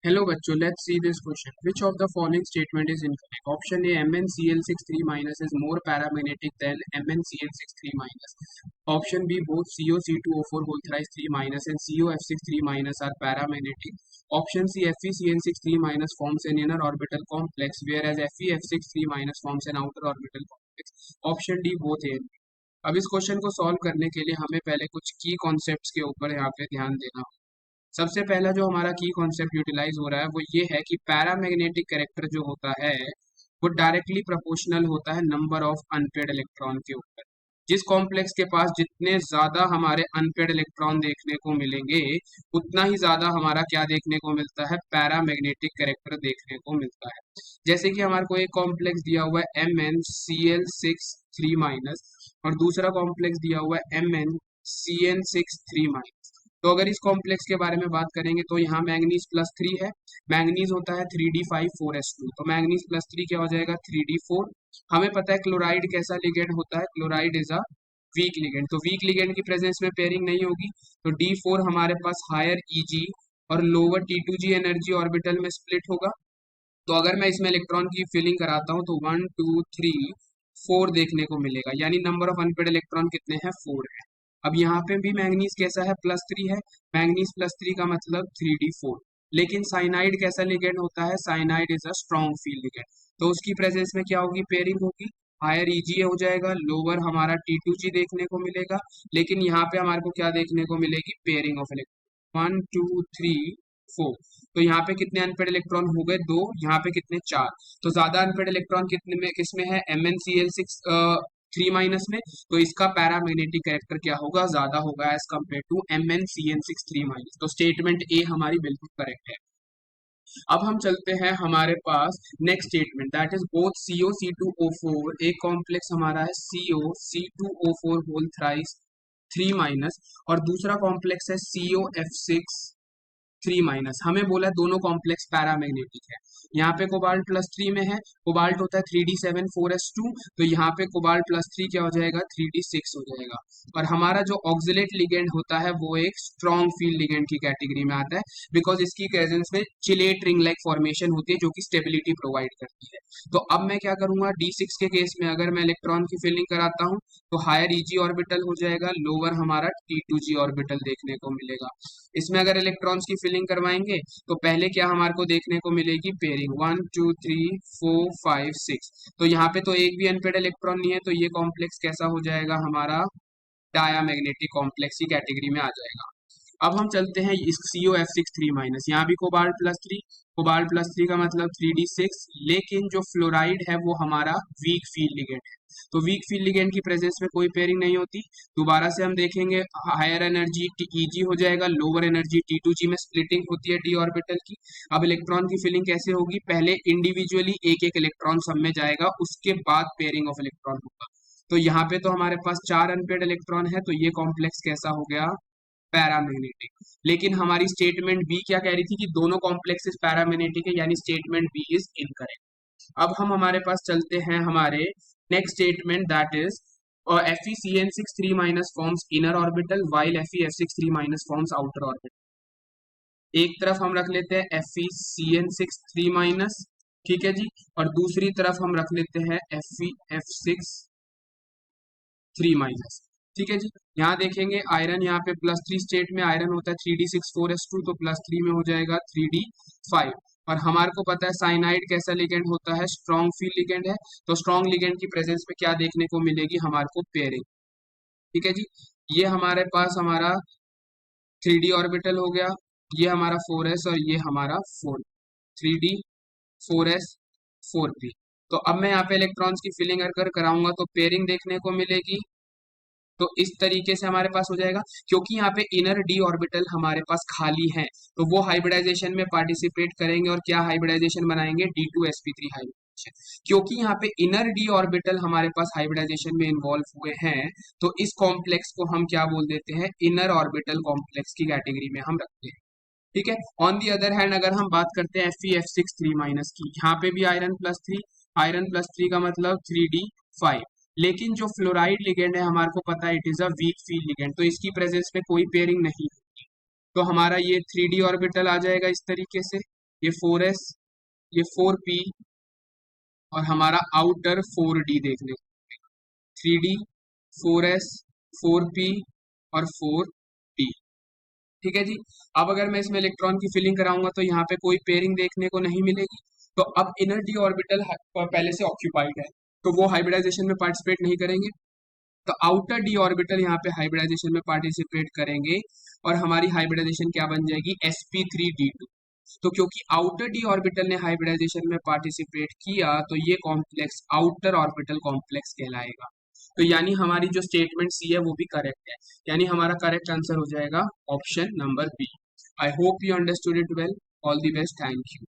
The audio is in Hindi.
Hello बच्चों, let's see this question. Which of the following statement is incorrect? Option A, MnCl63 minus is more paramagnetic than MnCl63 minus. Option B, both CO C2O4 whole thrice 3 minus and COF63 minus are paramagnetic. Option C, FeCN63 minus forms an inner orbital complex, whereas FeF63 minus forms an outer orbital complex. Option D, both A and B. अब इस क्वेश्चन को सॉल्व करने के लिए हमें पहले कुछ की कॉन्सेप्ट्स के ऊपर यहाँ पे ध्यान देना होगा। सबसे पहला जो हमारा की कॉन्सेप्ट यूटिलाइज हो रहा है वो ये है कि पैरामैग्नेटिक कैरेक्टर जो होता है वो डायरेक्टली प्रोपोर्शनल होता है नंबर ऑफ अनपेड इलेक्ट्रॉन के ऊपर। जिस कॉम्प्लेक्स के पास जितने ज्यादा हमारे अनपेड इलेक्ट्रॉन देखने को मिलेंगे उतना ही ज्यादा हमारा क्या देखने को मिलता है, पैरामैग्नेटिक कैरेक्टर देखने को मिलता है। जैसे कि हमारे को एक कॉम्प्लेक्स दिया हुआ है MnCl6 3 और दूसरा कॉम्प्लेक्स दिया हुआ है MnCN6 3। तो अगर इस कॉम्प्लेक्स के बारे में बात करेंगे तो यहाँ मैंगनीज+3 है। मैंगनीज होता है 3d5 4s2, तो मैंगनीज +3 क्या हो जाएगा 3d4। हमें पता है क्लोराइड कैसा लिगेंड होता है, chloride is a week ligand, तो वीक लिगेंड की प्रेजेंस में पेयरिंग नहीं होगी। तो d4 हमारे पास हायर Eg और लोअर T2g एनर्जी ऑर्बिटल में स्प्लिट होगा। तो अगर मैं इसमें इलेक्ट्रॉन की फिलिंग कराता हूँ तो 1 2 3 4 देखने को मिलेगा, यानी नंबर ऑफ अनपेड इलेक्ट्रॉन कितने हैं, 4 है। अब यहाँ पे भी मैंगनीज कैसा है, +3 है। मैंगनीज+3 का मतलब 3d4। लेकिन साइनाइड कैसा लिगेंड होता है, cyanide is a strong field ligand, तो उसकी प्रेजेंस में क्या होगी, पेयरिंग होगी। हायर Eg हो जाएगा, लोअर हमारा T2g देखने को मिलेगा। लेकिन यहाँ पे हमारे को क्या देखने को मिलेगी, पेयरिंग ऑफ इलेक्ट्रॉन 1 2 3 4। तो यहाँ पे कितने अनपेड इलेक्ट्रॉन हो गए, 2। यहाँ पे कितने, 4। तो ज्यादा अनपेड इलेक्ट्रॉन कितने में, किसमें है, MnCl6 3 में। तो इसका पैरामैग्नेटिक कैरेक्टर क्या होगा, ज्यादा होगा एज कम्पेयर टू MnCN6 3। तो स्टेटमेंट ए हमारी बिल्कुल करेक्ट है। अब हम चलते हैं हमारे पास next statement, that is both CO C2O4, एक कॉम्प्लेक्स हमारा है CO C2O4 होल थ्राइस 3 और दूसरा कॉम्प्लेक्स है COF6 3। हमें बोला दोनों कॉम्प्लेक्स पैरामैग्नेटिक है। यहाँ पे कोबाल्ट+3 में है, कोबाल्ट होता है 3d7 4s2, तो यहाँ पे कोबाल्ट+3 क्या हो जाएगा, 3d6 हो जाएगा। और हमारा जो ऑक्सिलेट लिगेंड होता है वो एक स्ट्रॉन्ग फील्ड लिगेंड की कैटेगरी में आता है, बिकॉज इसकी प्रेजेंस में चिलेट रिंग लाइक फॉर्मेशन होती है जो कि स्टेबिलिटी प्रोवाइड करती है। तो अब मैं क्या करूंगा, d6 के केस में अगर मैं इलेक्ट्रॉन की फिलिंग कराता हूँ तो हायर Eg ऑर्बिटल हो जाएगा, लोअर हमारा T2g ऑर्बिटल देखने को मिलेगा। इसमें अगर इलेक्ट्रॉन्स की फिलिंग करवाएंगे तो पहले क्या हमारे को देखने को मिलेगी, पेयरिंग 1 2 3 4 5 6। तो यहाँ पे तो एक भी अनपेड इलेक्ट्रॉन नहीं है, तो ये कॉम्प्लेक्स कैसा हो जाएगा, हमारा डायामैग्नेटिक कॉम्प्लेक्स की कैटेगरी में आ जाएगा। अब हम चलते हैं इस COF6 3। यहाँ भी कोबाल्ट+3, कोबाल्ट+3 का मतलब 3d6। लेकिन जो फ्लोराइड है वो हमारा वीक फील्ड लिगेंड है, तो वीक फील्ड लिगेंड की प्रेजेंस में कोई पेयरिंग नहीं होती। दोबारा से हम देखेंगे, हायर एनर्जी Eg हो जाएगा, लोअर एनर्जी T2g में स्प्लिटिंग होती है d ऑर्बिटल की। अब इलेक्ट्रॉन की फिलिंग कैसे होगी, पहले इंडिविजुअली एक एक इलेक्ट्रॉन सब में जाएगा, उसके बाद पेयरिंग ऑफ इलेक्ट्रॉन होगा। तो यहाँ पे तो हमारे पास 4 अनपेड इलेक्ट्रॉन है, तो ये कॉम्प्लेक्स कैसा हो गया, पैरामैग्नेटिक। लेकिन हमारी स्टेटमेंट बी क्या कह रही थी कि दोनों कॉम्प्लेक्सेस पैरामैग्नेटिक है, यानी स्टेटमेंट बी इज इनकरेक्ट। अब हम हमारे पास चलते हैं हमारे next statement, that is FeCN6 3 forms inner orbital while FeF6 3 forms outer orbital. एक तरफ हम रख लेते हैं FeCN6 3, ठीक है जी, और दूसरी तरफ हम रख लेते हैं FeF6 3। ठीक है जी। यहाँ देखेंगे आयरन, यहाँ पे +3 स्टेट में आयरन होता है 3d6 4s2, तो +3 में हो जाएगा 3d5। और हमारे को पता है साइनाइड कैसा लिगेंड होता है, स्ट्रॉन्ग फील्ड लिगेंड है, तो स्ट्रॉन्ग लिगेंड की प्रेजेंस में क्या देखने को मिलेगी, हमारे को पेयरिंग। ठीक है जी। ये हमारे पास हमारा 3d ऑर्बिटल हो गया, ये हमारा 4s और ये हमारा 4, 3d4s 4p। तो अब मैं यहाँ पे इलेक्ट्रॉन्स की फिलिंग अगर कराऊंगा तो पेयरिंग देखने को मिलेगी। तो इस तरीके से हमारे पास हो जाएगा, क्योंकि यहाँ पे इनर d ऑर्बिटल हमारे पास खाली है, तो वो हाइब्रिडाइजेशन में पार्टिसिपेट करेंगे और क्या हाइब्रिडाइजेशन बनाएंगे, D2sp3 हाइब्रिडाइजेशन। क्योंकि यहाँ पे इनर d ऑर्बिटल हमारे पास हाइब्रिडाइजेशन में इन्वॉल्व हुए हैं, तो इस कॉम्प्लेक्स को हम क्या बोल देते हैं, इनर ऑर्बिटल कॉम्प्लेक्स की कैटेगरी में हम रखते हैं। ठीक है। ऑन दी अदर हैंड अगर हम बात करते हैं FeF6 3 की, यहाँ पे भी आयरन+3, आयरन+3 का मतलब 3d5। लेकिन जो फ्लोराइड लिगेंड है हमारे को पता है it is a weak field ligand, तो इसकी प्रेजेंस में कोई पेयरिंग नहीं होगी। तो हमारा ये 3d ऑर्बिटल आ जाएगा इस तरीके से। ये 4s, ये 4p, और हमारा आउटर 4d देखने को, 3d, 4s, 4p और 4p। ठीक है जी। अब अगर मैं इसमें इलेक्ट्रॉन की फिलिंग कराऊंगा तो यहाँ पे कोई पेयरिंग देखने को नहीं मिलेगी। तो अब इनर डी ऑर्बिटल पहले से ऑक्यूपाइड है, तो वो हाइब्रिडाइजेशन में पार्टिसिपेट नहीं करेंगे। तो आउटर डी ऑर्बिटल यहाँ पे हाइब्रिडाइजेशन में पार्टिसिपेट करेंगे, और हमारी हाइब्रिडाइजेशन क्या बन जाएगी, sp3d2। तो क्योंकि आउटर डी ऑर्बिटल ने हाइब्रिडाइजेशन में पार्टिसिपेट किया, तो ये कॉम्प्लेक्स आउटर ऑर्बिटल कॉम्प्लेक्स कहलाएगा। तो यानी हमारी जो स्टेटमेंट सी है वो भी करेक्ट है, यानी हमारा करेक्ट आंसर हो जाएगा option number B. I hope you understood it well. All the best, thank you.